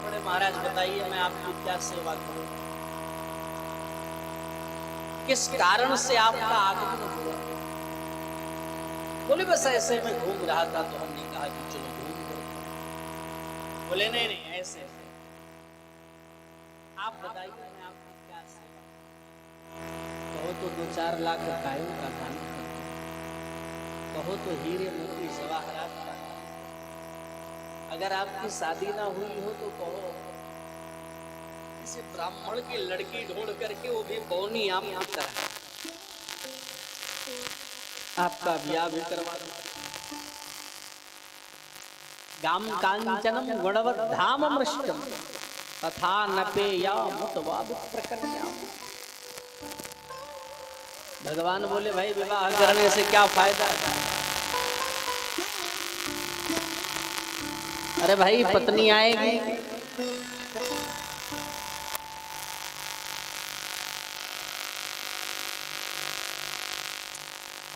पड़े, महाराज बताइए मैं आपकी क्या सेवा करूं, किस कारण से आपका आगमन हुआ। बोले बस ऐसे में घूम रहा था तो हमने कहा कि चलो घूम लो। बोले नहीं नहीं ऐसे आप बताइए मैं आपकी क्या सेवा। कहो तो 2-4 लाख गायों का दान, कहो तो हीरे मोती जवाहरात का, अगर आपकी शादी ना हुई हो तो कहो किसी ब्राह्मण की लड़की ढूंढ करके, वो भी बौनी आपकी तरह, आपका ब्याह भी करवा दो। गाम कांचनम गुणवद्धाम मृष्टम तथा नपेया मुतवाद प्रकरण्या। भगवान बोले भाई विवाह करने से क्या फायदा है। अरे भाई पत्नी आएगी,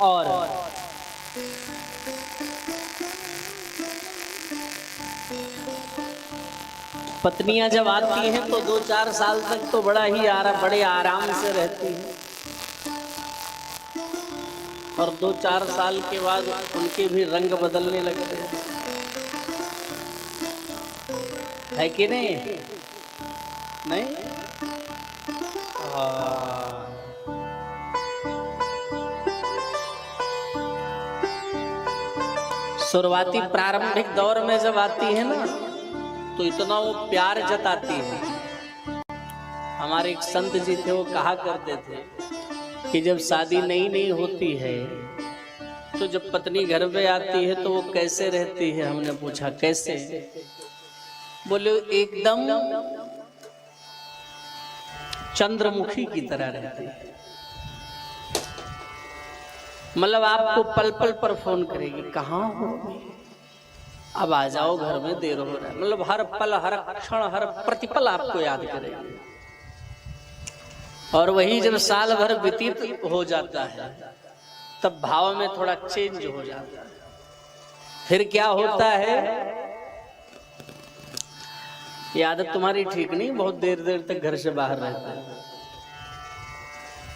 और पत्नियां जब आती हैं तो 2-4 साल तक तो बड़े आराम से रहती हैं, और 2-4 साल के बाद उनके भी रंग बदलने लगते हैं, है कि नहीं? नहीं शुरुआती प्रारंभिक दौर में जब आती है ना तो इतना वो प्यार जताती है। हमारे एक संत जी थे, वो कहा करते थे कि जब शादी नई नई होती है तो जब पत्नी घर पे आती है तो वो कैसे रहती है। हमने पूछा कैसे, बोले एकदम चंद्रमुखी की तरह रहती है। मतलब आपको पल पल पर फोन करेगी, कहाँ हो, अब आ जाओ घर में, देर हो रहा है। मतलब हर पल हर क्षण हर प्रतिपल आपको याद करेगी। और वही जब साल भर व्यतीत हो जाता है तब भाव में थोड़ा चेंज हो जाता है। फिर क्या होता है, ये आदत तुम्हारी ठीक नहीं, बहुत देर देर तक घर से बाहर रहता है,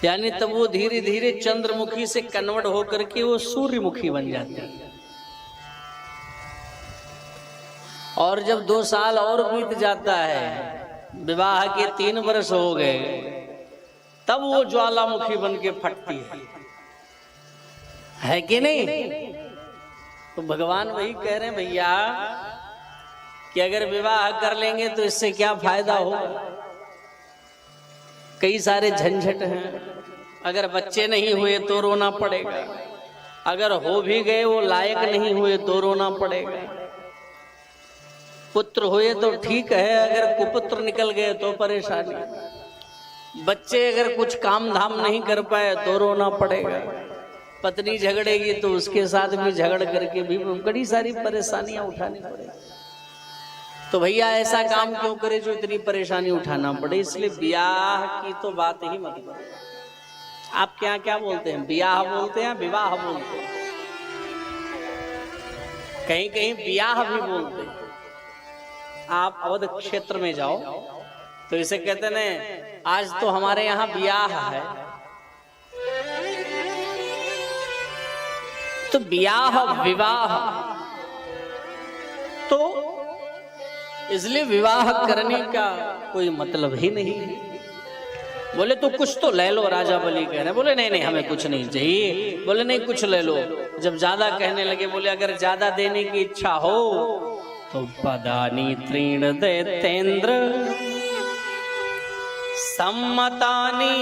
यानी तब वो धीरे धीरे चंद्रमुखी से कन्वर्ट होकर के वो सूर्यमुखी बन जाती है। और जब 2 साल और बीत जाता है, विवाह के 3 वर्ष हो गए, तब वो ज्वालामुखी बन के फटती है कि नहीं? तो भगवान वही कह रहे हैं भैया कि अगर विवाह कर लेंगे तो इससे क्या फायदा होगा। कई सारे झंझट हैं। अगर बच्चे नहीं हुए तो रोना पड़ेगा, अगर हो भी गए वो लायक नहीं हुए तो रोना पड़ेगा। पुत्र हुए तो ठीक है, अगर कुपुत्र निकल गए तो परेशानी। बच्चे अगर कुछ काम धाम नहीं कर पाए तो रोना पड़ेगा। पत्नी झगड़ेगी तो उसके साथ भी झगड़ करके भी बड़ी सारी परेशानियां उठानी पड़ेगी। तो भैया ऐसा काम क्यों करे जो इतनी परेशानी उठाना पड़े। इसलिए ब्याह की तो बात ही मत करो। आप क्या क्या बोलते हैं, ब्याह बोलते हैं, विवाह बोलते हैं, कहीं कहीं ब्याह भी बोलते हैं। आप अवध क्षेत्र में जाओ तो इसे कहते हैं आज तो हमारे यहाँ ब्याह है। तो ब्याह विवाह तो इसलिए विवाह करने का कोई मतलब ही नहीं है। बोले तो कुछ तो ले लो, राजा बलि कह रहे। बोले नहीं नहीं हमें कुछ नहीं चाहिए। बोले नहीं कुछ ले लो। जब ज्यादा कहने लगे, बोले अगर ज्यादा देने की इच्छा हो तो पदानी तृण दैतेन्द्र सम्मतानी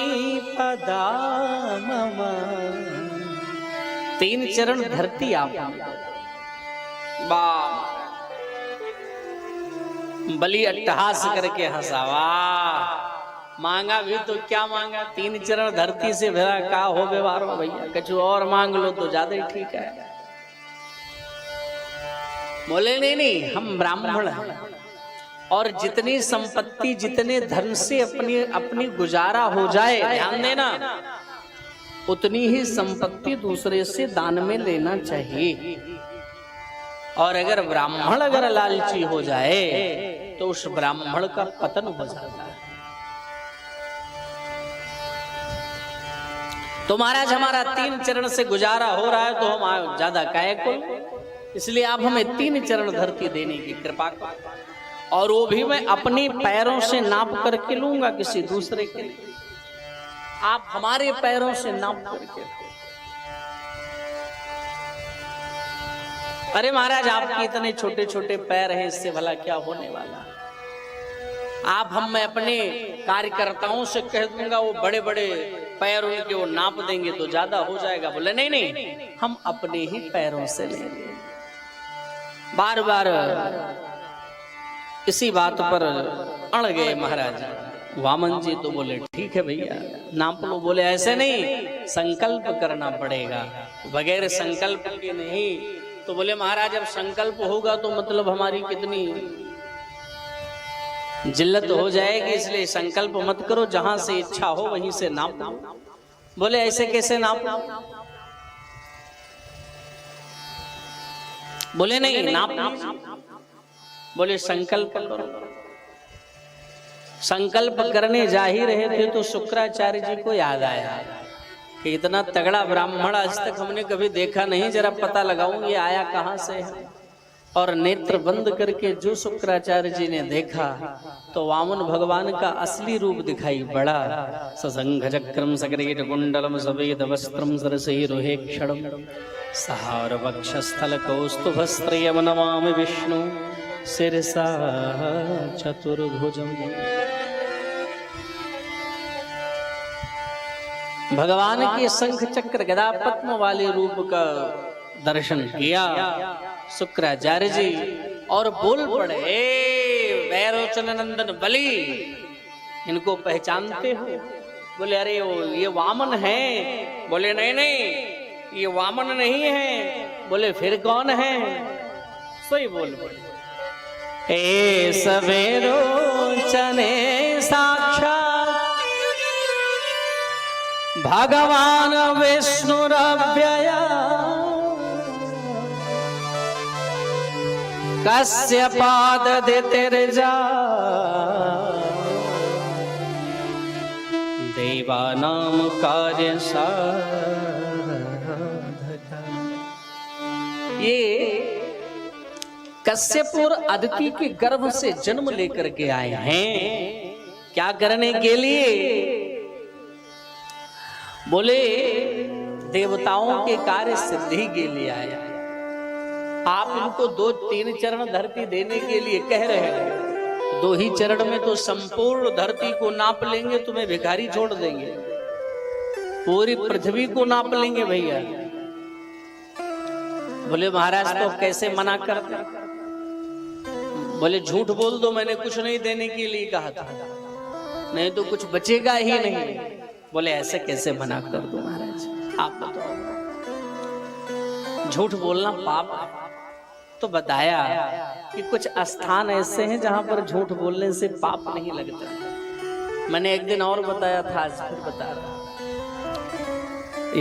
पदा मम। 3 चरण धरती आप बलि अट्टहास करके हंसावा। मांगा भी तो क्या मांगा, 3 चरण धरती से भरा का हो व्यवहार हो भैया, कुछ और मांग लो तो ज्यादा ही ठीक है। बोले नहीं नहीं हम ब्राह्मण हैं और जितनी संपत्ति जितने धन से अपनी गुजारा हो जाए, ध्यान देना, उतनी ही संपत्ति दूसरे से दान में लेना चाहिए। और अगर ब्राह्मण अगर लालची हो जाए तो उस ब्राह्मण का पतन हो जाता है। तो महाराज हमारा 3 चरण से गुजारा हो रहा है तो हम ज्यादा काहे को, इसलिए आप हमें 3 चरण धरती देने की कृपा करो, और वो भी मैं अपने पैरों से नाप करके लूंगा, किसी दूसरे के लिए। आप हमारे पैरों से नाप करके। अरे महाराज आपके इतने छोटे छोटे पैर हैं, इससे भला क्या होने वाला। आप मैं अपने कार्यकर्ताओं से कह दूंगा वो बड़े बड़े पैर उनके वो नाप देंगे तो ज्यादा हो जाएगा। बोले नहीं नहीं, हम अपने ही पैरों से लेंगे। बार बार इसी बात पर अड़ गए महाराज वामन जी। तो बोले ठीक है भैया नाप लो। बोले ऐसे नहीं, संकल्प करना पड़ेगा, बगैर संकल्प के नहीं। तो बोले महाराज अब संकल्प होगा तो मतलब हमारी कितनी जिल्लत हो जाएगी, इसलिए संकल्प मत करो, जहां से इच्छा हो वहीं से नाप लो। बोले ऐसे कैसे नाप? बोले नहीं नाप। बोले संकल्प करो। संकल्प करने जा ही रहे थे तो शुक्राचार्य जी को याद आया कि इतना तगड़ा ब्राह्मण आज तक हमने कभी देखा नहीं, जरा पता लगाऊं ये आया कहां से है। और नेत्र बंद करके जो शुक्राचार्य जी ने देखा तो वामन भगवान का असली रूप दिखाई पड़ा। ससंघ चक्रम सग्रेट कुंडलम सवेद वस्त्रम सरसीरुहे क्षणम सहार वक्षस्थल कौस्तुभस्त्रयम नमामि विष्णु शिरसा चतुर्भुजम। भगवान के शंख चक्र गदा पद्म वाले रूप का दर्शन किया शुक्राचार्य जी और बोल पड़े, वैरोचन नंदन बलि, इनको पहचानते हो? बोले अरे ये वामन है। बोले नहीं नहीं ये वामन नहीं है। बोले फिर कौन है? सही बोल पड़े, ए सवेरोचने साक्षात भगवान विष्णुरव्यया कस्य पाददितिर्जा देवानां कार्य साधका। ये कश्यप और अदिति के गर्भ से जन्म लेकर के आए हैं। क्या करने के लिए? बोले देवताओं के कार्य सिद्धि के लिए आया। आप इनको 2-3 चरण धरती देने के लिए कह रहे हैं, 2 ही चरण में तो संपूर्ण धरती को नाप लेंगे, तुम्हें भिखारी छोड़ देंगे। पूरी पृथ्वी को नाप लेंगे भैया। बोले महाराज तो कैसे मना कर? बोले झूठ बोल दो, मैंने कुछ नहीं देने के लिए कहा था, नहीं तो कुछ बचेगा ही नहीं। बोले ऐसे कैसे मना कर दो महाराज, आप बताओ। झूठ बोलना पाप है। तो बताया कि कुछ स्थान ऐसे हैं जहां पर झूठ बोलने से पाप नहीं लगता। मैंने एक दिन और बताया था, आज फिर बता रहा।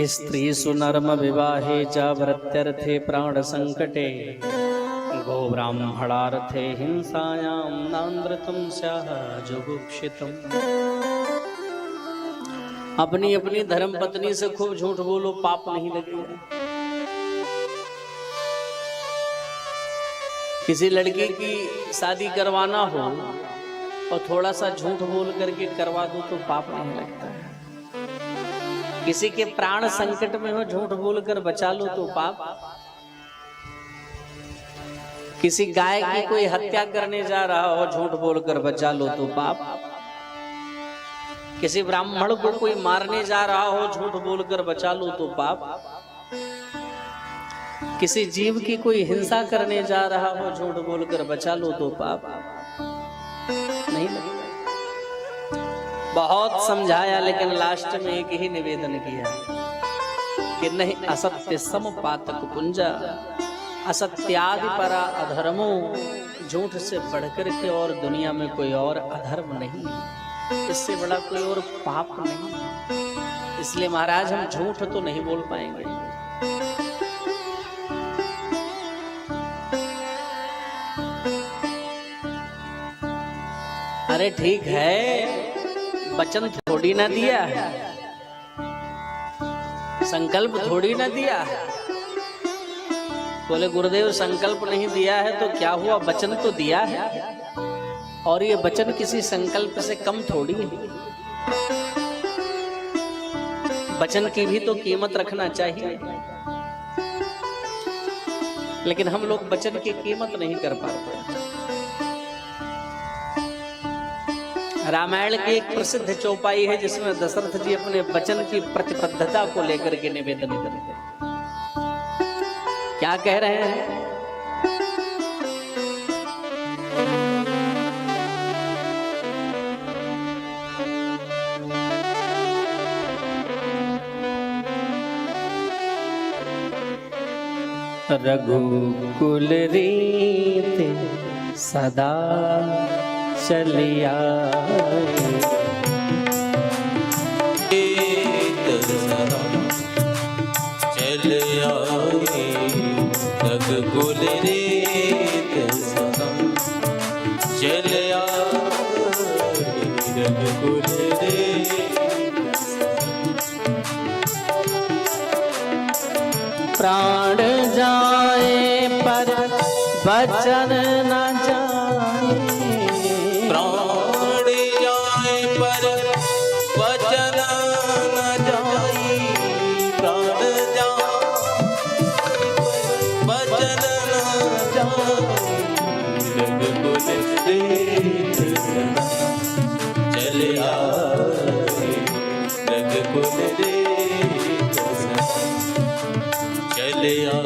स्त्री सुनर्म विवाहे च वृत्यर्थे प्राण संकटे गो ब्राह्मणार्थे हिंसायां नान्द्रतम स्याह जुगुप्सितम। अपनी अपनी धर्म पत्नी से खूब झूठ बोलो, पाप नहीं लगेगा। किसी लड़की की शादी करवाना हो और थोड़ा सा झूठ बोल करके करवा दो तो पाप नहीं लगता है। किसी के प्राण संकट में हो, झूठ बोलकर बचा लो तो पाप। किसी गाय की कोई हत्या करने जा रहा हो, झूठ बोलकर बचा लो तो पाप। किसी ब्राह्मण को कोई मारने जा रहा हो, झूठ बोलकर बचा लो तो पाप। किसी जीव की कोई हिंसा करने जा रहा हो, झूठ बोलकर बचा लो तो पाप नहीं लगता। बहुत समझाया लेकिन लास्ट में एक ही निवेदन किया कि नहीं असत्य सम पातक पुंजा, असत्यादि परा अधर्मो। झूठ से बढ़कर के और दुनिया में कोई और अधर्म नहीं, इससे बड़ा कोई और पाप नहीं। इसलिए महाराज हम झूठ तो नहीं बोल पाएंगे। अरे ठीक है, वचन थोड़ी ना दिया, संकल्प थोड़ी ना दिया। बोले गुरुदेव संकल्प नहीं दिया है तो क्या हुआ, वचन तो दिया है, और ये वचन किसी संकल्प से कम थोड़ी है। वचन की भी तो कीमत रखना चाहिए, लेकिन हम लोग वचन की कीमत नहीं कर पाते। रामायण की एक प्रसिद्ध चौपाई है जिसमें दशरथ जी अपने वचन की प्रतिबद्धता को लेकर के निवेदन करते हैं। क्या कह रहे हैं? रघुकुल रीत सदा चलिया, चलिया रघुकुल रीत सदा चलिया, रघुकुल प्राण जाए पर वचन न जाए, प्राण जाए पर वचन न जाए, प्राण जाए वचन न जाए, रघुकुल रीत सदा चलिया, रघुकुल रीत सदा चलिया,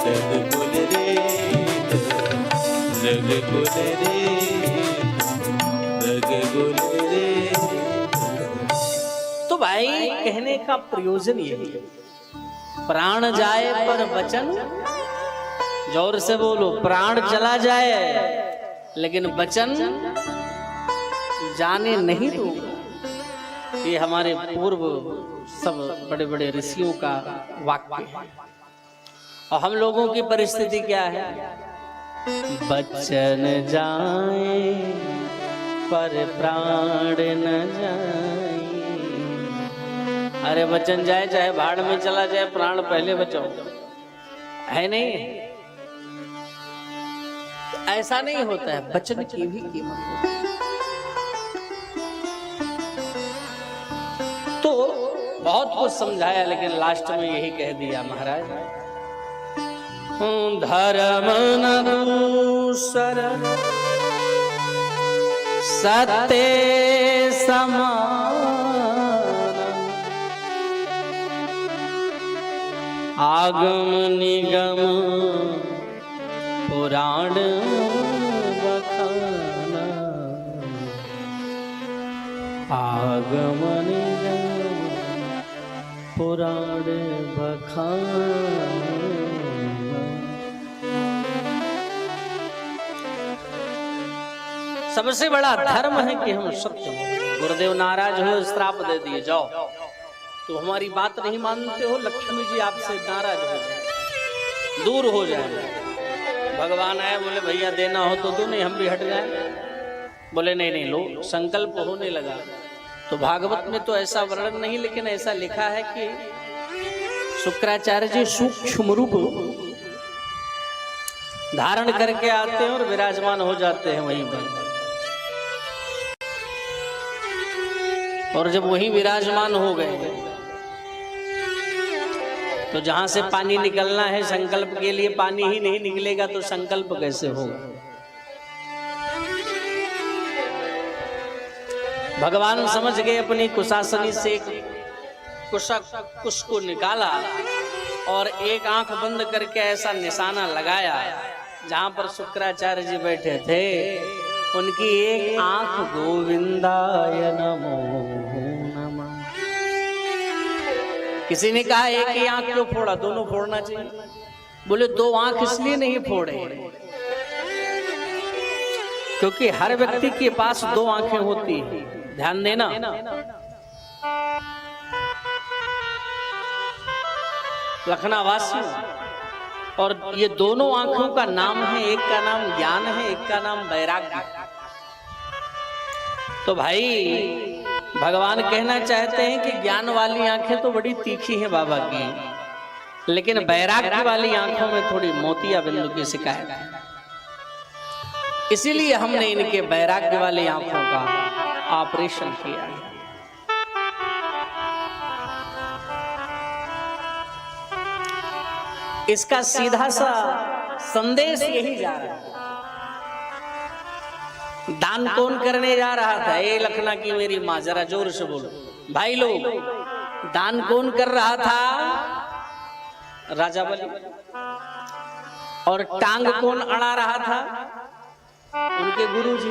रघुकुल रीत, रघुकुल रीत, रघुकुल रीत। तो भाई कहने का प्रयोजन यही है, प्राण जाए पर वचन, जोर से बोलो, प्राण चला जाए लेकिन वचन जाने नहीं दूंगा। ये हमारे पूर्व सब बड़े बड़े ऋषियों का वाक्य है। और हम लोगों की परिस्थिति क्या है? वचन जाए पर प्राण न जाए। अरे वचन जाए चाहे भाड़ में चला जाए, प्राण पहले बचाओ, है नहीं? ऐसा नहीं होता है, वचन की भी कीमत होती है। तो बहुत कुछ समझाया, लेकिन लास्ट में यही कह दिया महाराज, धर्म न दूसर सत्य समान, आगम निगम पुराण बखाना, आगम निगम पुराण बखाना। सबसे बड़ा धर्म है कि हम सत्य हो। गुरुदेव नाराज हो, श्राप दे दिए, जाओ तो हमारी बात नहीं मानते हो, लक्ष्मी जी आपसे नाराज हो जाए, दूर हो जाए। भगवान आए, बोले भैया देना हो तो दो, नहीं हम भी हट जाए। बोले नहीं नहीं लो, संकल्प होने लगा। तो भागवत में तो ऐसा वर्णन नहीं, लेकिन ऐसा लिखा है कि शुक्राचार्य जी सूक्ष्म रूप धारण करके आते हैं और विराजमान हो जाते हैं वहीं पर। और जब वहीं विराजमान हो गए तो जहां से पानी निकलना है संकल्प के लिए, पानी ही नहीं निकलेगा तो संकल्प कैसे होगा? भगवान समझ गए, अपनी कुशासनी से कुश को निकाला और एक आंख बंद करके ऐसा निशाना लगाया जहां पर शुक्राचार्य जी बैठे थे। उनकी एक आंख गोविंदाय नमो नमः। किसी ने कहा एक ही आंख क्यों फोड़ा, दोनों फोड़ना चाहिए। बोले दो आंख इसलिए नहीं फोड़े क्योंकि हर व्यक्ति के पास दो आंखें होती हैं, ध्यान देना। लखनावासियों, और ये दोनों आंखों का नाम है, एक का नाम ज्ञान है, एक का नाम वैराग्य। तो भाई भगवान कहना चाहते हैं कि ज्ञान वाली आंखें तो बड़ी तीखी हैं बाबा की, लेकिन वैराग्य वाली आंखों में थोड़ी मोतिया बिंदु की शिकायत है। इसीलिए हमने इनके वैराग्य वाली आंखों का ऑपरेशन किया है। इसका सीधा सा संदेश यही जा रहा है। दान कौन करने जा रहा था? ए लखना की मेरी माँ, जरा जोर से बोलो भाई लोग। दान कौन कर रहा था? राजा बलि। और टांग कौन अड़ा रहा था? उनके गुरुजी।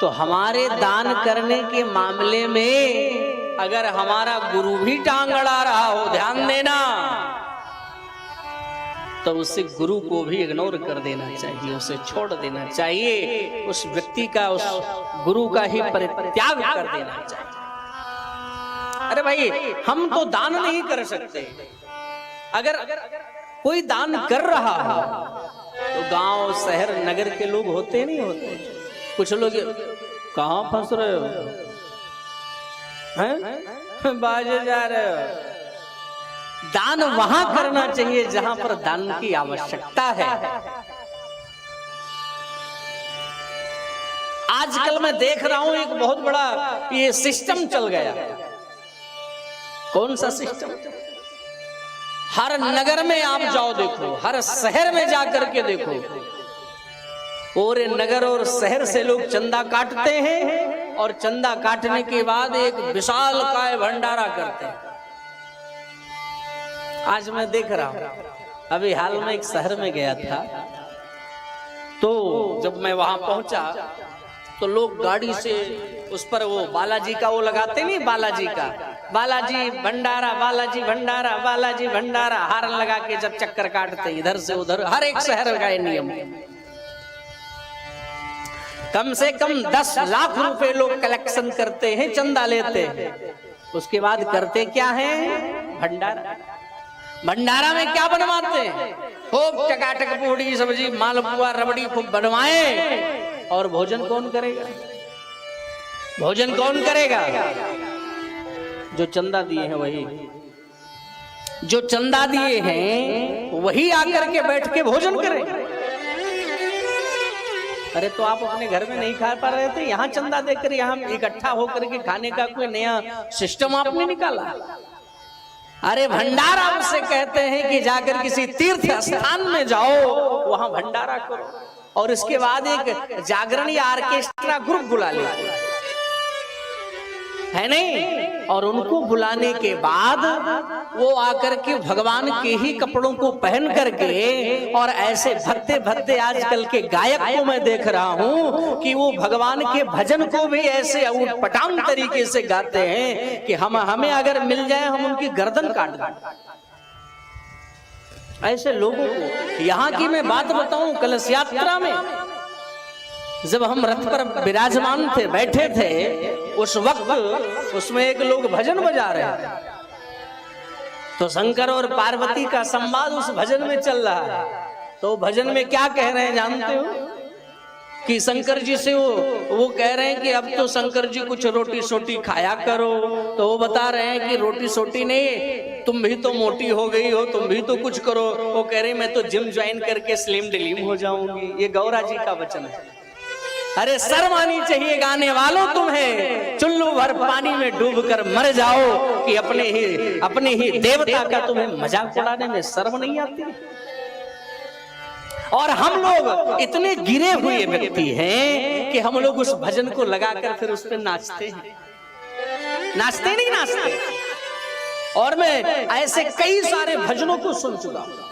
तो हमारे दान करने के मामले में अगर हमारा गुरु भी टांग अड़ा रहा हो, ध्यान देना, तो उसे गुरु को भी इग्नोर कर देना चाहिए, उसे छोड़ देना चाहिए, उस व्यक्ति का, उस गुरु का ही परित्याग कर देना चाहिए। अरे भाई, हम तो दान नहीं कर सकते। अगर कोई दान कर रहा हो तो गांव शहर नगर के लोग होते नहीं होते, कुछ लोग कहां फंस रहे हो हैं, बाजे जा रहे हो। दान वहां करना चाहिए जहां पर दान की आवश्यकता है। आजकल मैं देख रहा हूं एक बहुत बड़ा ये सिस्टम चल गया। कौन सा सिस्टम? हर नगर में आप जाओ देखो, हर शहर में जाकर के देखो, पूरे नगर और शहर से लोग चंदा काटते हैं और चंदा काटने के बाद एक विशाल काय भंडारा करते हैं। आज मैं देख रहा हूं, अभी हाल में एक शहर में गया था, तो जब मैं वहां पहुंचा तो लोग गाड़ी से उस पर वो बालाजी का वो लगाते नहीं, बालाजी का, बालाजी भंडारा, बालाजी भंडारा, बालाजी भंडारा, हार लगा के जब चक्कर काटते इधर से उधर। हर एक शहर का ये नियम। कम से कम 10 लाख रुपए लोग कलेक्शन करते हैं, चंदा लेते हैं। उसके बाद करते क्या है? भंडारा। भंडारा में क्या बनवाते हैं? खूब चकाचक पूड़ी सब्जी मालपुआ रबड़ी खूब बनवाए। और भोजन कौन करेगा? भोजन कौन करेगा? जो चंदा दिए हैं वही, जो चंदा दिए हैं वही आकर के बैठ के भोजन करें। अरे तो आप अपने घर में नहीं खा पा रहे थे, यहाँ चंदा देकर यहाँ इकट्ठा होकर के खाने का कोई नया सिस्टम आपने निकाला। अरे भंडारा उसे कहते हैं कि जाकर किसी तीर्थ स्थान में जाओ, वहां भंडारा करो और इसके बाद एक जागरण या ऑर्केस्ट्रा ग्रुप बुला ले, है नहीं? और उनको बुलाने के बाद वो आकर के भगवान के ही कपड़ों को पहन करके, और ऐसे भद्दे भद्दे आजकल के गायक को मैं देख रहा हूं कि वो भगवान के भजन को भी ऐसे उटपटांग तरीके से गाते हैं कि हमें अगर मिल जाए हम उनकी गर्दन काट दें। ऐसे लोगों को, यहाँ की मैं बात बताऊं, कलश यात्रा में जब हम रथ पर विराजमान थे, बैठे थे, उस वक्त उसमें एक लोग भजन बजा रहे थे, तो शंकर और पार्वती का संवाद उस भजन में चल रहा है। तो भजन में क्या कह रहे हैं जानते हो? कि शंकर जी से वो कह रहे हैं कि अब तो शंकर जी कुछ रोटी सोटी खाया करो। तो वो बता रहे हैं कि रोटी सोटी नहीं, तुम भी तो मोटी हो गई हो, तुम भी तो कुछ करो। वो कह रहे मैं तो जिम ज्वाइन करके स्लिम डिलीम हो जाऊंगी। ये गौरा जी का वचन है। अरे शर्म आनी चाहिए गाने वालों तुम्हें, चुल्लू भर पानी में डूब कर मर जाओ कि अपने ही देवता का तुम्हें मजाक उड़ाने में शर्म नहीं आती। और हम लोग इतने गिरे हुए व्यक्ति हैं कि हम लोग उस भजन को लगाकर फिर उस पर नाचते हैं। नाचते नहीं नाचते। और मैं ऐसे कई सारे भजनों को सुन चुका हूं,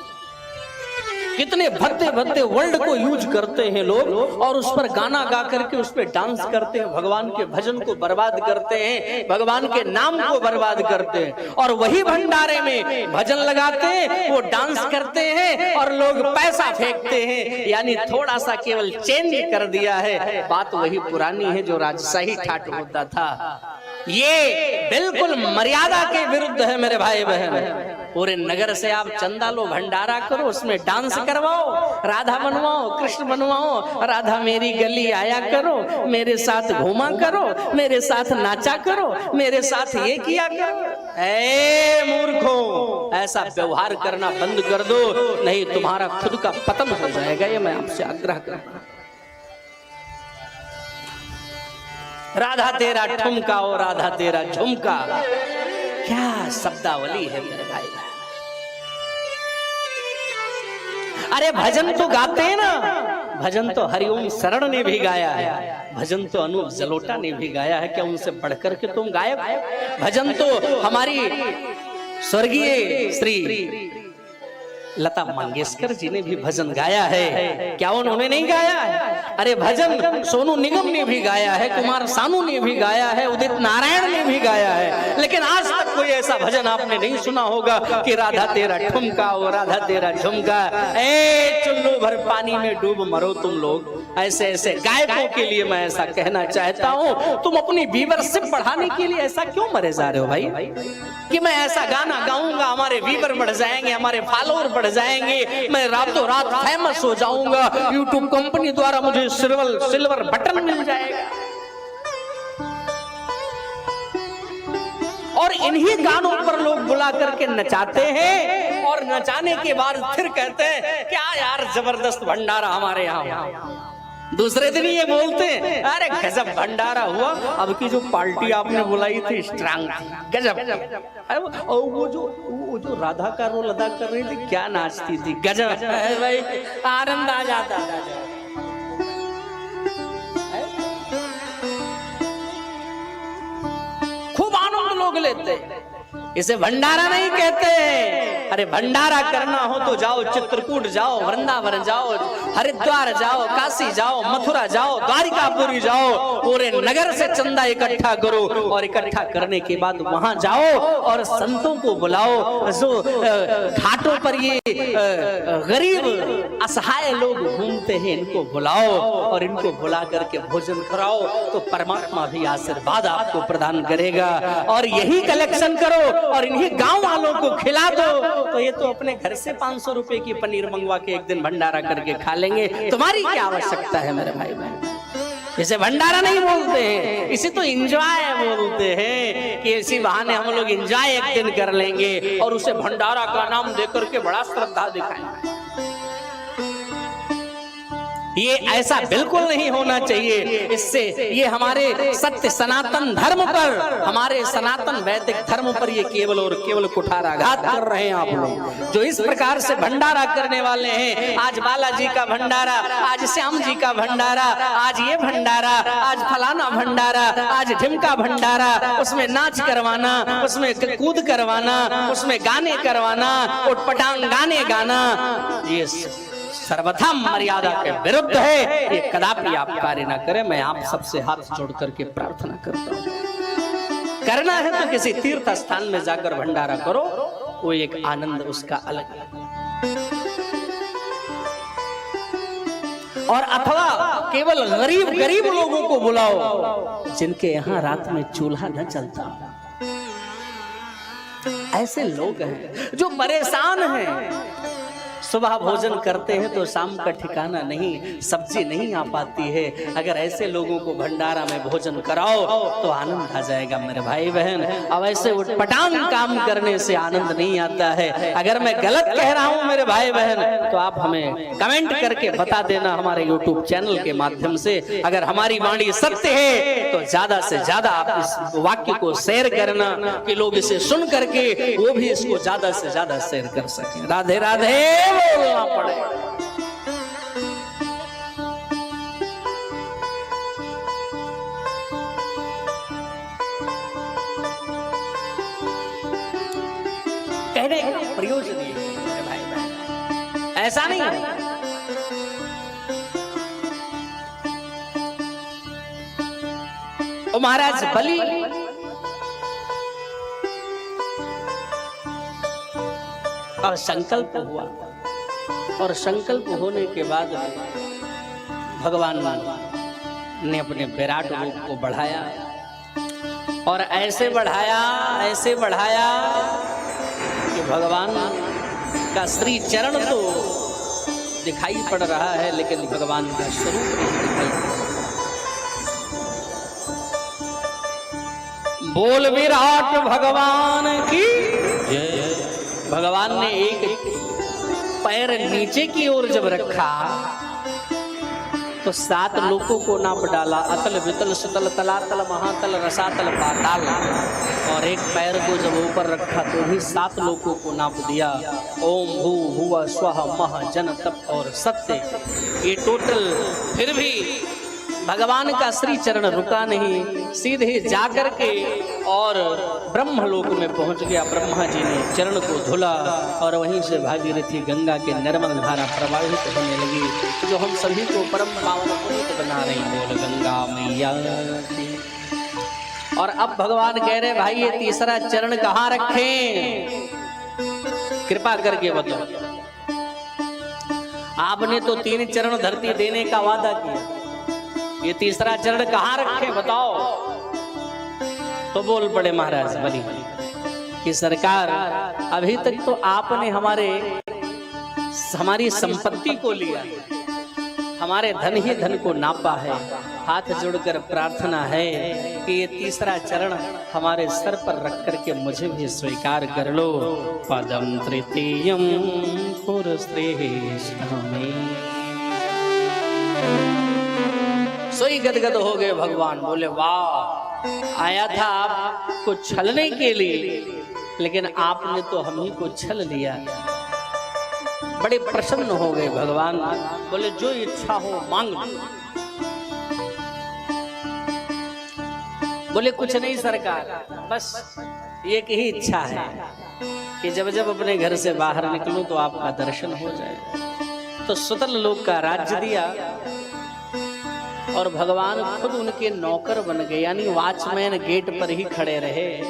कितने भद्दे भद्दे वर्ड को यूज करते हैं लोग और उस पर गाना गा करके उस पर डांस करते हैं, भगवान के भजन को बर्बाद करते हैं, भगवान के नाम को बर्बाद करते हैं। और वही भंडारे में भजन लगाते हैं, वो डांस करते हैं और लोग पैसा फेंकते हैं। यानी थोड़ा सा केवल चेंज कर दिया है, बात वही पुरानी है जो राजशाही ठाट मुद्दा था। ये बिल्कुल मर्यादा के विरुद्ध है मेरे भाई बहन। पूरे नगर से आप चंदा लो, भंडारा करो, उसमें डांस करवाओ, राधा बनवाओ, कृष्ण बनवाओ, राधा मेरी गली आया करो, मेरे साथ घूमा करो, मेरे साथ नाचा करो, मेरे साथ ये किया करो। ऐ मूर्खों, ऐसा व्यवहार करना बंद कर दो, नहीं तुम्हारा खुद का पतन हो जाएगा। ये मैं आपसे आग्रह करता हूं। राधा तेरा ठुमका ओ राधा तेरा झुमका, क्या शब्दावली है मेरे भाई। अरे भजन तो गाते हैं ना, भजन तो हरिओम शरण ने भी गाया है, भजन तो अनूप जलोटा ने भी गाया है, क्या उनसे बढ़कर के तुम गायब? भजन तो हमारी स्वर्गीय श्री लता मंगेशकर जी ने भी भजन गाया है, क्या उन्होंने नहीं गाया है? अरे भजन सोनू निगम ने भी गाया है, कुमार सानू ने भी गाया है, उदित नारायण ने भी गाया है, लेकिन आज तक कोई ऐसा भजन आपने नहीं सुना होगा कि राधा तेरा ठुमका ओ राधा तेरा झुमका। ए चुल्लू भर पानी में डूब मरो तुम लोग। ऐसे ऐसे गायकों के लिए मैं ऐसा कहना चाहता हूँ, तुम अपनी व्यूअरशिप बढ़ाने के लिए ऐसा क्यों मरे जा रहे हो भाई, कि मैं ऐसा गाना गाऊंगा हमारे व्यूअर बढ़ जाएंगे, हमारे फॉलोअर बढ़ जाएंगे, मैं रातों रात फेमस हो जाऊंगा, यूट्यूब कंपनी द्वारा मुझे सिल्वर बटन मिल जाएगा। और इन्हीं गानों पर लोग बुला करके नचाते हैं, और नचाने के बाद फिर कहते हैं क्या यार जबरदस्त भंडारा हमारे यहाँ। दूसरे दिन ये बोलते हैं अरे गजब भंडारा हुआ, अब की जो पार्टी आपने बुलाई थी स्ट्रांग गजब। और वो जो राधा का रोल अदा कर रही थी, क्या नाचती थी, गजब भाई, आनंद आ जाता था। खूब आनंद लोग लेते, इसे भंडारा नहीं कहते। अरे भंडारा करना हो तो जाओ चित्रकूट जाओ, वृंदावन जाओ, हरिद्वार जाओ, काशी जाओ, मथुरा जाओ, द्वारिकापुरी जाओ, पूरे नगर से चंदा इकट्ठा करो, और इकट्ठा करने के बाद वहां जाओ और संतों को बुलाओ, जो घाटों पर ये गरीब असहाय लोग घूमते हैं इनको बुलाओ, और इनको बुला करके भोजन कराओ, तो परमात्मा भी आशीर्वाद आपको प्रदान करेगा। और यही कलेक्शन करो और इन्हीं गांव वालों को खिला दो, तो ये तो अपने घर से 500 रुपए की पनीर मंगवा के एक दिन भंडारा करके खा लेंगे। तुम्हारी क्या आवश्यकता है मेरे भाई बहन। इसे भंडारा नहीं बोलते हैं, इसे तो एंजॉय बोलते हैं, कि इसी बहाने हम लोग एंजॉय एक दिन कर लेंगे और उसे भंडारा का नाम देकर के बड़ा श्रद्धा दिखाएंगे। ये ऐसा बिल्कुल नहीं होना चाहिए। इससे ये हमारे सत्य सनातन धर्म पर, हमारे सनातन वैदिक धर्म पर ये केवल और केवल कुठाराघात कर रहे हैं आप लोग, जो इस प्रकार से भंडारा करने वाले हैं। आज बालाजी का भंडारा, आज श्याम जी का भंडारा, आज ये भंडारा, आज फलाना भंडारा, आज ढिमका भंडारा, उसमें नाच करवाना, उसमें कूद करवाना, उसमें गाने करवाना, उटपटांग गाने गाना, ये सर्वथा मर्यादा के विरुद्ध है। ये कदापि आप कार्य ना करें। मैं आप सबसे हाथ जोड़ करके प्रार्थना करता हूं, करना है तो किसी तीर्थ स्थान में जाकर भंडारा करो, वो एक आनंद उसका अलग है। और अथवा केवल गरीब लोगों को बुलाओ जिनके यहाँ रात में चूल्हा न चलता। ऐसे लोग हैं जो परेशान हैं, सुबह भोजन करते हैं तो शाम का ठिकाना नहीं, सब्जी नहीं आ पाती है। अगर ऐसे लोगों को भंडारा में भोजन कराओ तो आनंद आ जाएगा मेरे भाई बहन। अब ऐसे उटपटांग काम करने से आनंद नहीं आता है। अगर मैं गलत कह रहा हूं मेरे भाई बहन तो आप हमें कमेंट करके बता देना हमारे YouTube चैनल के माध्यम से। अगर हमारी वाणी सत्य है तो ज्यादा से ज्यादा आप इस वाक्य को शेयर करना, कि लोग इसे सुन करके वो भी इसको ज्यादा से ज्यादा शेयर कर सके। राधे राधे बोलना पड़े। कहने का प्रयोजन ये है भाई बहन, ऐसा नहीं है। ओ महाराज बलि और संकल्प हुआ, और संकल्प होने के बाद भगवान ने अपने विराट रूप को बढ़ाया और ऐसे बढ़ाया कि भगवान का श्री चरण तो दिखाई पड़ रहा है, लेकिन भगवान का स्वरूप नहीं दिखाई पड़ रहा। बोल विराट भगवान की जय। भगवान ने एक पैर नीचे की ओर जब रखा तो 7 लोकों को नाप डाला, अतल वितल सुतल तलातल महातल रसातल पाताल। और एक पैर को जब ऊपर रखा तो भी 7 लोकों को नाप दिया। ओम भू भुव स्वः मह जन तप और सत्य, ये टोटल। फिर भी भगवान का श्री चरण रुका नहीं, सीधे जाकर के और ब्रह्मलोक में पहुंच गया। ब्रह्मा जी ने चरण को धुला और वहीं से भागीरथी गंगा के निर्मल धारा प्रवाहित होने लगी, जो हम सभी को परम पावन पुनीत बना रही। बोल गंगा मैया की। और अब भगवान कह रहे भाई ये तीसरा चरण कहाँ रखें, कृपा करके बताओ। आपने तो 3 चरण धरती देने का वादा किया, ये तीसरा चरण कहाँ रखे बताओ। तो बोल पड़े महाराज बलि कि सरकार अभी तक तो आपने हमारी संपत्ति को लिया, हमारे धन ही धन को नापा है। हाथ जोड़कर प्रार्थना है कि ये तीसरा चरण हमारे सर पर रख करके मुझे भी स्वीकार कर लो। पदम तृतीयम पुरश्रेष्ठमे। सोई गदगद हो गए भगवान, बोले वाह, आया था आपको छलने के लिए, लेकिन आपने तो हम ही को छल लिया। बड़े प्रसन्न हो गए भगवान, बोले जो इच्छा हो मांग लो। बोले कुछ नहीं सरकार, बस एक ही इच्छा है कि जब जब अपने घर से बाहर निकलूं तो आपका दर्शन हो जाए। तो सुतल लोक का राज्य दिया और भगवान खुद उनके नौकर बन गए, यानी वॉचमैन गेट पर ही खड़े रहे।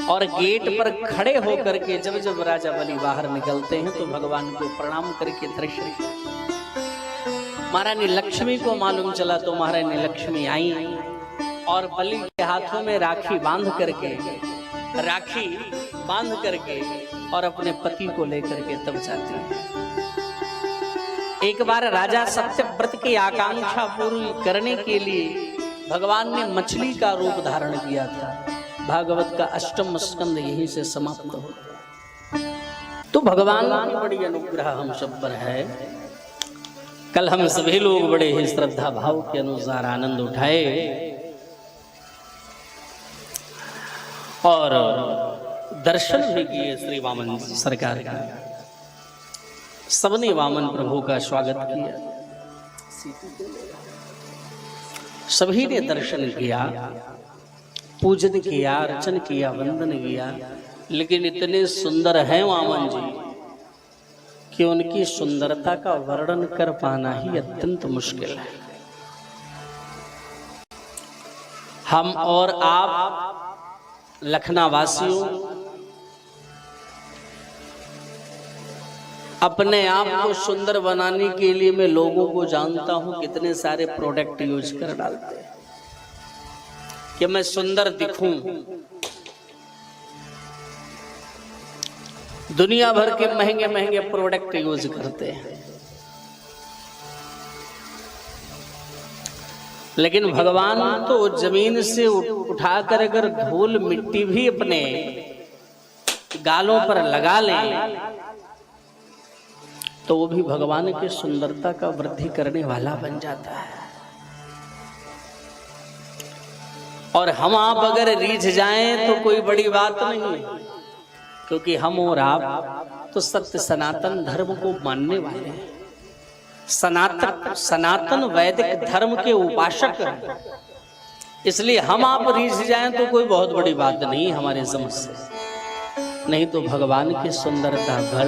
और गेट पर खड़े होकर के जब जब राजा बलि बाहर निकलते हैं तो भगवान को प्रणाम करके दर्शन। महारानी लक्ष्मी को मालूम चला तो महारानी लक्ष्मी आई और बलि के हाथों में राखी बांध करके और अपने पति को लेकर के तब जाती है। एक बार राजा सत्यव्रत की आकांक्षा पूरी करने के लिए भगवान ने मछली का रूप धारण किया था। भागवत का 8वां स्कंद यहीं से समाप्त हो। तो भगवान की बड़ी अनुग्रह हम सब पर है। कल हम सभी लोग बड़े ही श्रद्धा भाव के अनुसार आनंद उठाए और दर्शन भी किए श्री वामन सरकार का। सबने वामन प्रभु का स्वागत किया, सभी ने दर्शन किया, पूजन किया, अर्चन किया, वंदन किया। लेकिन इतने सुंदर हैं वामन जी कि उनकी सुंदरता का वर्णन कर पाना ही अत्यंत मुश्किल है। हम और आप लखनवासियों अपने आप को सुंदर बनाने के लिए मैं लोगों को जानता हूं कितने सारे प्रोडक्ट यूज कर डालते हैं कि मैं सुंदर दिखूं। दुनिया भर के महंगे महंगे प्रोडक्ट यूज करते हैं, लेकिन भगवान तो जमीन से उठाकर अगर धूल मिट्टी भी अपने गालों पर लगा लें तो वो भी भगवान की सुंदरता का वृद्धि करने वाला बन जाता है। और हम आप अगर रीझ जाएं तो कोई बड़ी बात नहीं, क्योंकि हम और आप तो सत्य सनातन धर्म को मानने वाले हैं, सनातन वैदिक धर्म के उपासक हैं। इसलिए हम आप रीझ जाएं तो कोई बहुत बड़ी बात नहीं हमारे समझ से। नहीं तो भगवान की सुंदरता भर,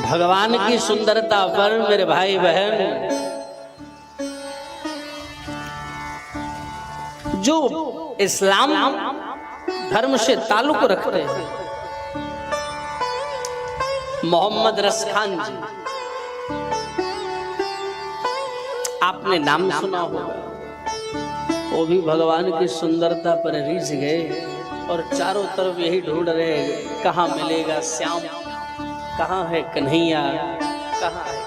भगवान की सुंदरता पर मेरे भाई बहन जो इस्लाम धर्म से ताल्लुक रखते हैं, मोहम्मद रस खान जी, आपने नाम सुना होगा, वो भी भगवान की सुंदरता पर रीझ गए और चारों तरफ यही ढूंढ रहे, कहाँ मिलेगा श्याम, कहाँ है कन्हैया, कहाँ है।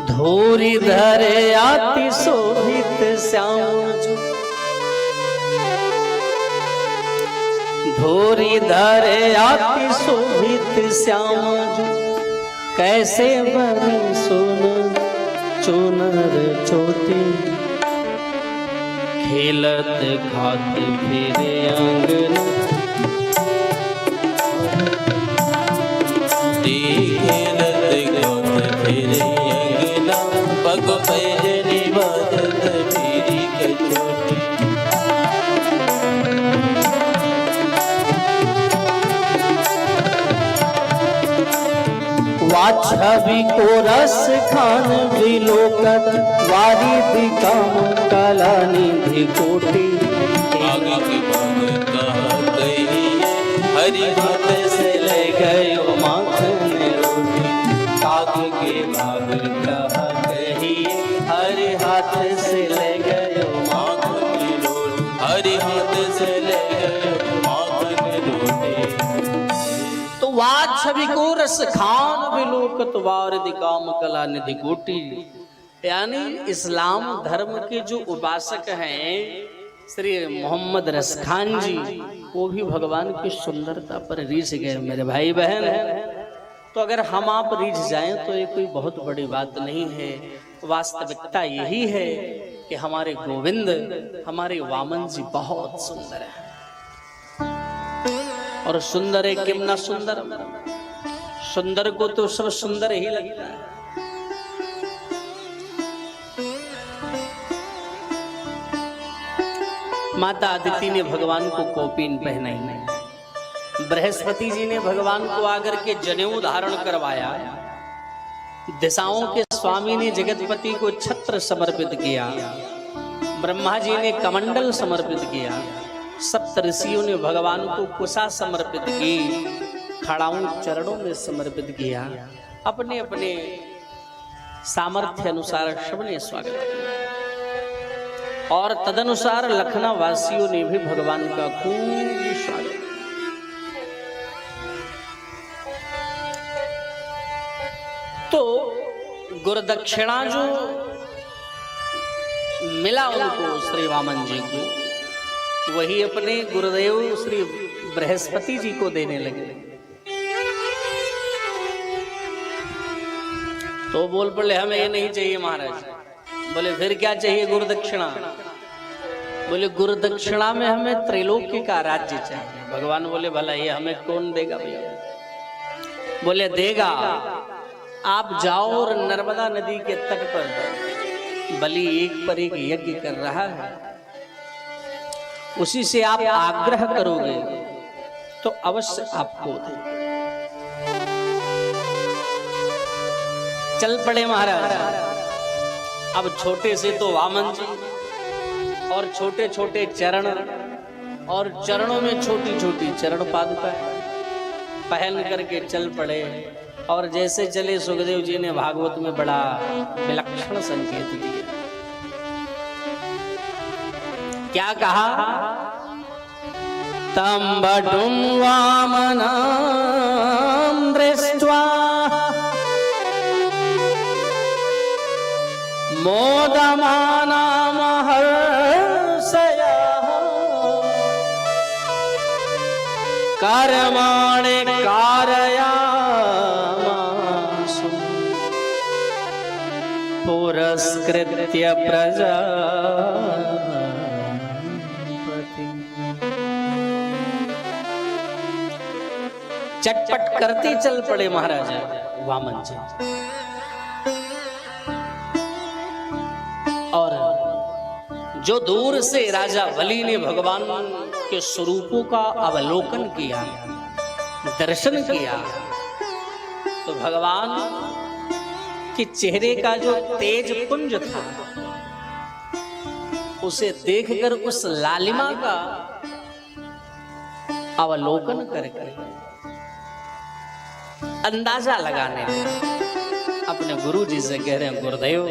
धूरी धरे आती शोभित श्याम जो, धूरी धरे आती शोभित श्याम जो, कैसे बने सोन चुनर चोटी, खेलत खात फिरे अंगन, खेलत खात फिरे अंगना, पग पैजनी बाजत फिरी कचोटी। छवि को रस खान विलोकत, वारिधि काम कला निधि कोटि, आगे की बात कहा कही, हरि हाथ से ले गयो माखन रोटी। आगे के भाग कहा कही, हरि हाथ से ले गयो माखन रोटी, हरि हाथ से ले गयो माखन रोटी। तो वाद छवि को रस खान विलोकत, वारिधि काम कला निधि कोटि। यानी इस्लाम धर्म के जो उपासक हैं श्री मोहम्मद रस खान जी, वो भी भगवान की सुंदरता पर रीझ गए मेरे भाई बहन। तो अगर हम आप रीझ जाएं तो ये कोई बहुत बड़ी बात नहीं है। वास्तविकता यही है कि हमारे गोविंद, हमारे वामन जी बहुत सुंदर है। और सुंदर है किम ना सुंदर, सुंदर को तो सब सुंदर ही लगता है। माता अदिति ने भगवान को कौपीन पहनाई, बृहस्पति जी ने भगवान को आकर के जनेऊ धारण करवाया, दिशाओं के स्वामी ने जगतपति को छत्र समर्पित किया, ब्रह्मा जी ने कमंडल समर्पित किया, सप्त ऋषियों ने भगवान को कुशा समर्पित की, खड़ाऊं चरणों में समर्पित किया। अपने अपने सामर्थ्य अनुसार सबने स्वागत किया और तदनुसार लखना वासियों ने भी भगवान का खूब स्वागत किया। तो गुरुदक्षिणा जो मिला उनको श्री वामन जी को, वही अपने गुरुदेव श्री बृहस्पति जी को देने लगे। तो बोल पड़े हमें ये नहीं चाहिए महाराज। बोले फिर क्या चाहिए गुरुदक्षिणा? बोले गुरुदक्षिणा में हमें त्रैलोक्य का राज्य चाहिए। भगवान बोले भला ये हमें कौन देगा भैया? बोले देगा, आप जाओ और नर्मदा नदी के तट पर बलि एक पर एक यज्ञ कर रहा है, उसी से आप आग्रह करोगे तो अवश्य आपको दे। चल पड़े महाराज। अब छोटे से तो वामन जी और छोटे छोटे चरण और चरणों में छोटी छोटी चरण पादुका पहन करके चल पड़े। और जैसे चले सुखदेव जी ने भागवत में बड़ा विलक्षण संकेत दिया। क्या कहा? तम बटुम वामनां दृष्ट्वा मोदमाना महर्षयः कर्माणि कारयामासु पुरस्कृत्य प्रजापति। चटपट करते चल पड़े महाराज वामन जी। और जो दूर से राजा बलि ने भगवान के स्वरूपों का अवलोकन किया, दर्शन किया, तो भगवान के चेहरे का जो तेज पुंज था उसे देखकर उस लालिमा का अवलोकन करके अंदाजा लगाने लगे। अपने गुरु जी से कह रहे हैं, गुरुदेव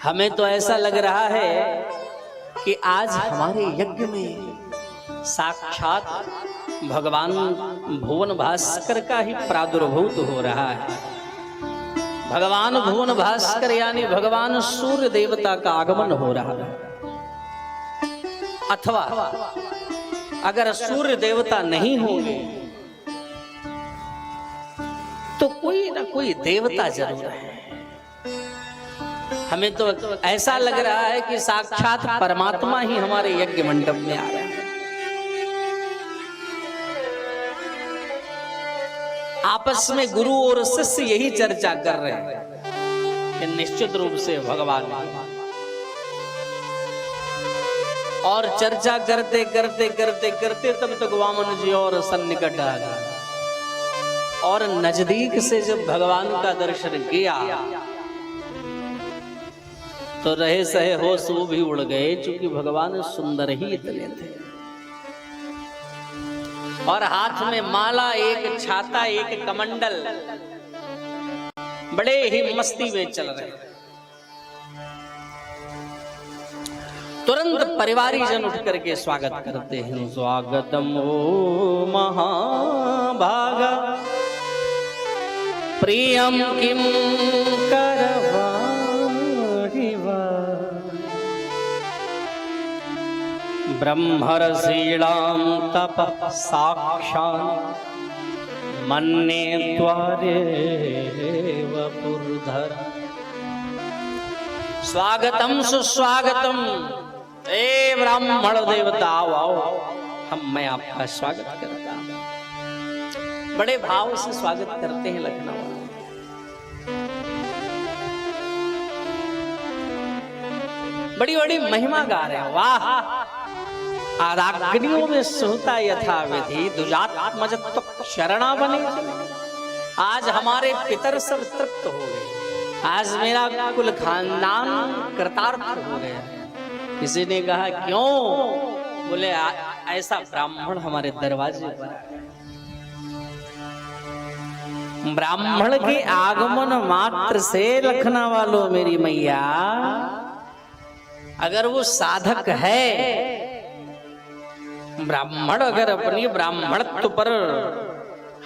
हमें तो ऐसा लग रहा है कि आज हमारे यज्ञ में साक्षात भगवान भुवन भास्कर का ही प्रादुर्भूत हो रहा है। भगवान भुवन भास्कर यानी भगवान सूर्य देवता का आगमन हो रहा है। अथवा अगर सूर्य देवता नहीं होंगे तो कोई ना कोई देवता जरूर है। हमें तो ऐसा लग रहा है कि साक्षात परमात्मा ही हमारे यज्ञ मंडप में आ रहा है। आपस में गुरु और शिष्य यही चर्चा कर रहे हैं कि निश्चित रूप से भगवान। और चर्चा करते करते करते करते तब तक वामन जी और सन्निकट आ गए और नजदीक से जब भगवान का दर्शन किया तो रहे सहे होश वो भी उड़ गए, क्योंकि भगवान सुंदर ही इतने थे। और हाथ में माला, एक छाता, एक कमंडल, बड़े ही मस्ती में चल रहे। तुरंत परिवारी जन उठ करके स्वागत करते हैं। स्वागतम ओ महाभागा प्रियम किम करवा ब्रह्मर्षीणां तप साक्षात् मन्ये त्वारेव पुरधर। स्वागतम सुस्वागतम, ए ब्राह्मण देवता आओ आओ, मैं आपका स्वागत करता हूं। बड़े भाव से स्वागत करते हैं लखनऊ। बड़ी बड़ी महिमा गा रहे हैं। वाह आराग्नियों में सुहता यथा विधि दुजात्मजत्व शरणा बने। आज हमारे पितर सब तृप्त हो गए, आज मेरा कुल खानदान कृतार्थ हो गया। किसी ने कहा क्यों? बोले ऐसा ब्राह्मण हमारे दरवाजे पर। ब्राह्मण के आगमन मात्र से लखना वालों मेरी मैया, अगर वो साधक है, ब्राह्मण अगर अपनी ब्राह्मणत्व पर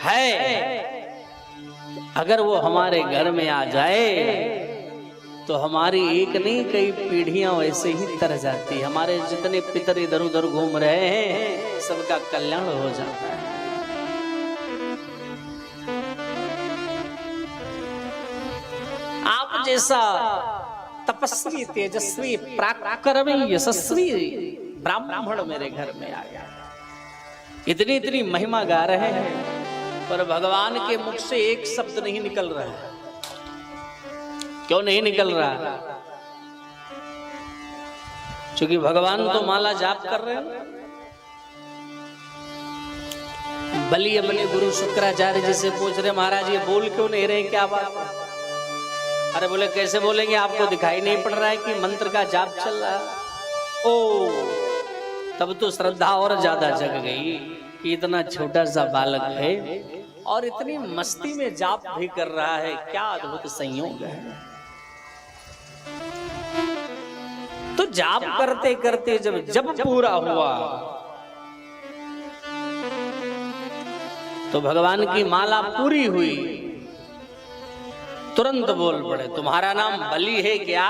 है, अगर वो हमारे घर में आ जाए तो हमारी एक नहीं कई पीढ़ियां वैसे ही तर जाती। हमारे जितने पितर इधर उधर घूम रहे हैं सबका कल्याण हो जाता है। आप जैसा तपस्वी, तेजस्वी, पराक्रमी, यशस्वी ब्राह्मण मेरे घर में आ गया। इतनी इतनी महिमा गा रहे हैं पर भगवान के मुख से एक शब्द नहीं निकल रहा है। क्यों नहीं निकल रहा? क्योंकि भगवान तो माला जाप कर रहे हैं। बलि अपने गुरु शुक्राचार्य जी से पूछ रहे, महाराज ये बोल क्यों नहीं रहे, क्या बात? अरे बोले कैसे बोलेंगे, आपको दिखाई नहीं पड़ रहा है कि मंत्र का जाप चल रहा है? ओ तब तो श्रद्धा और ज्यादा जग गई कि इतना छोटा सा बालक है और इतनी मस्ती में जाप भी कर रहा है। क्या अद्भुत संयोग है। तो जाप करते करते जब पूरा हुआ तो भगवान की माला पूरी हुई। तुरंत बोल पड़े, तुम्हारा नाम बलि है क्या?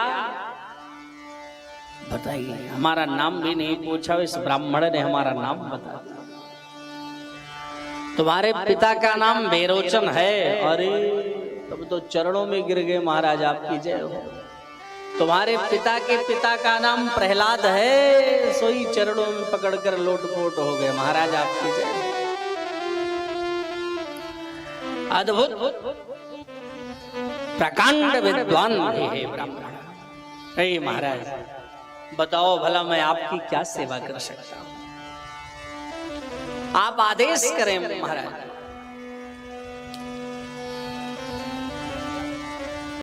बताइए। हमारा नाम भी नहीं पूछा, इस ब्राह्मण ने हमारा नाम बता दिया। तुम्हारे पिता का नाम बेरोचन है। अरे तब तो चरणों में गिर गए, महाराज आपकी जय हो। तुम्हारे पिता के पिता का नाम प्रहलाद है, सोई चरणों में पकड़कर लोटपोट हो गए, महाराज आपकी जय हो। अद्भुत प्रकांड विद्वान है ब्राह्मण। हे महाराज बताओ भला मैं आपकी क्या सेवा कर सकता हूं? आप आदेश करें महाराज।